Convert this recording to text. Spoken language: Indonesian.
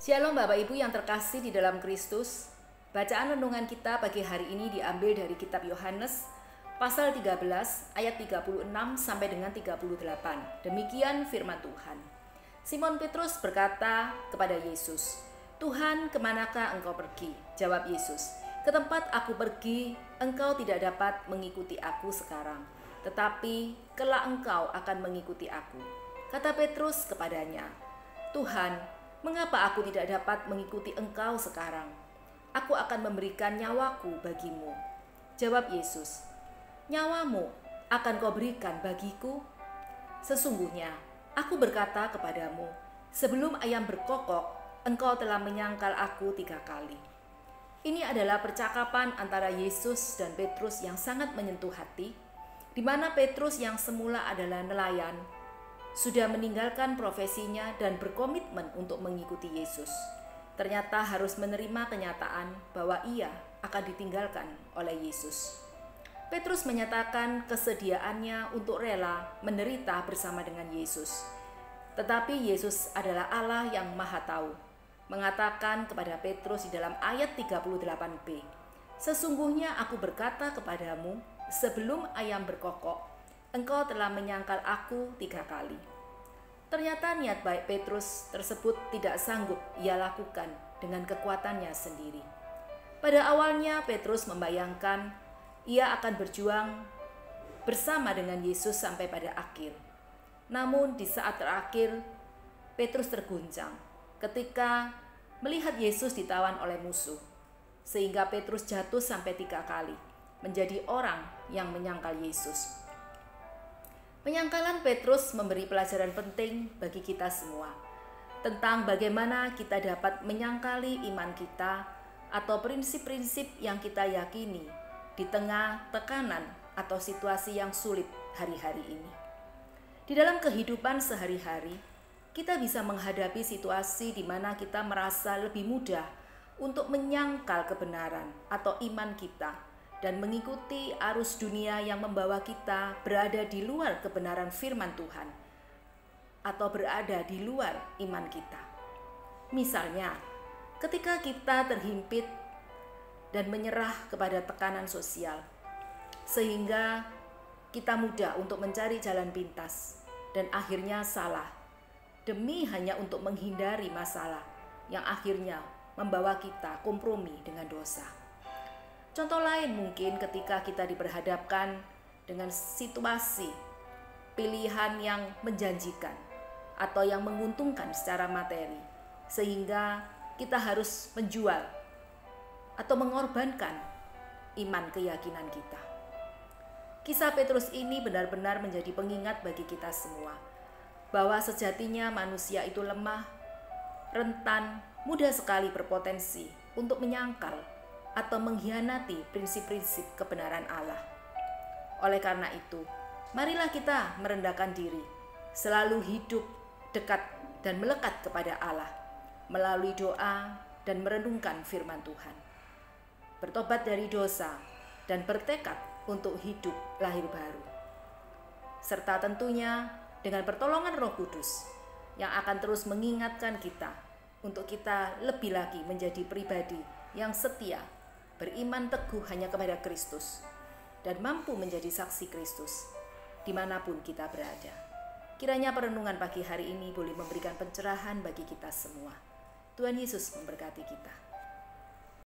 Shalom Bapak Ibu yang terkasih di dalam Kristus. Bacaan renungan kita pagi hari ini diambil dari kitab Yohanes pasal 13 ayat 36 sampai dengan 38. Demikian firman Tuhan. Simon Petrus berkata kepada Yesus, "Tuhan, kemanakah engkau pergi?" Jawab Yesus, "Ke tempat aku pergi, engkau tidak dapat mengikuti aku sekarang, tetapi kelak engkau akan mengikuti aku." Kata Petrus kepadanya, "Tuhan, mengapa aku tidak dapat mengikuti engkau sekarang? Aku akan memberikan nyawaku bagimu." Jawab Yesus, "Nyawamu akan kau berikan bagiku? Sesungguhnya aku berkata kepadamu, sebelum ayam berkokok, engkau telah menyangkal aku 3 kali." Ini adalah percakapan antara Yesus dan Petrus yang sangat menyentuh hati, di mana Petrus yang semula adalah nelayan, sudah meninggalkan profesinya dan berkomitmen untuk mengikuti Yesus. Ternyata harus menerima kenyataan bahwa ia akan ditinggalkan oleh Yesus. Petrus menyatakan kesediaannya untuk rela menderita bersama dengan Yesus. Tetapi Yesus adalah Allah yang Maha Tahu, mengatakan kepada Petrus di dalam ayat 38b, "Sesungguhnya aku berkata kepadamu, sebelum ayam berkokok, engkau telah menyangkal aku 3 kali." Ternyata niat baik Petrus tersebut tidak sanggup ia lakukan dengan kekuatannya sendiri. Pada awalnya Petrus membayangkan ia akan berjuang bersama dengan Yesus sampai pada akhir. Namun di saat terakhir, Petrus terguncang ketika melihat Yesus ditawan oleh musuh, sehingga Petrus jatuh sampai 3 kali, menjadi orang yang menyangkal Yesus. Penyangkalan Petrus memberi pelajaran penting bagi kita semua tentang bagaimana kita dapat menyangkali iman kita atau prinsip-prinsip yang kita yakini di tengah tekanan atau situasi yang sulit hari-hari ini. Di dalam kehidupan sehari-hari, kita bisa menghadapi situasi di mana kita merasa lebih mudah untuk menyangkal kebenaran atau iman kita dan mengikuti arus dunia yang membawa kita berada di luar kebenaran firman Tuhan atau berada di luar iman kita. Misalnya, ketika kita terhimpit dan menyerah kepada tekanan sosial, sehingga kita mudah untuk mencari jalan pintas dan akhirnya salah demi hanya untuk menghindari masalah yang akhirnya membawa kita kompromi dengan dosa. Contoh lain mungkin ketika kita diperhadapkan dengan situasi pilihan yang menjanjikan atau yang menguntungkan secara materi, sehingga kita harus menjual atau mengorbankan iman keyakinan kita. Kisah Petrus ini benar-benar menjadi pengingat bagi kita semua bahwa sejatinya manusia itu lemah, rentan, mudah sekali berpotensi untuk menyangkal atau mengkhianati prinsip-prinsip kebenaran Allah. Oleh karena itu, marilah kita merendahkan diri, selalu hidup dekat dan melekat kepada Allah melalui doa dan merenungkan firman Tuhan. Bertobat dari dosa dan bertekad untuk hidup lahir baru. Serta tentunya dengan pertolongan Roh Kudus yang akan terus mengingatkan kita untuk kita lebih lagi menjadi pribadi yang setia, beriman teguh hanya kepada Kristus, dan mampu menjadi saksi Kristus dimanapun kita berada. Kiranya perenungan pagi hari ini boleh memberikan pencerahan bagi kita semua. Tuhan Yesus memberkati kita.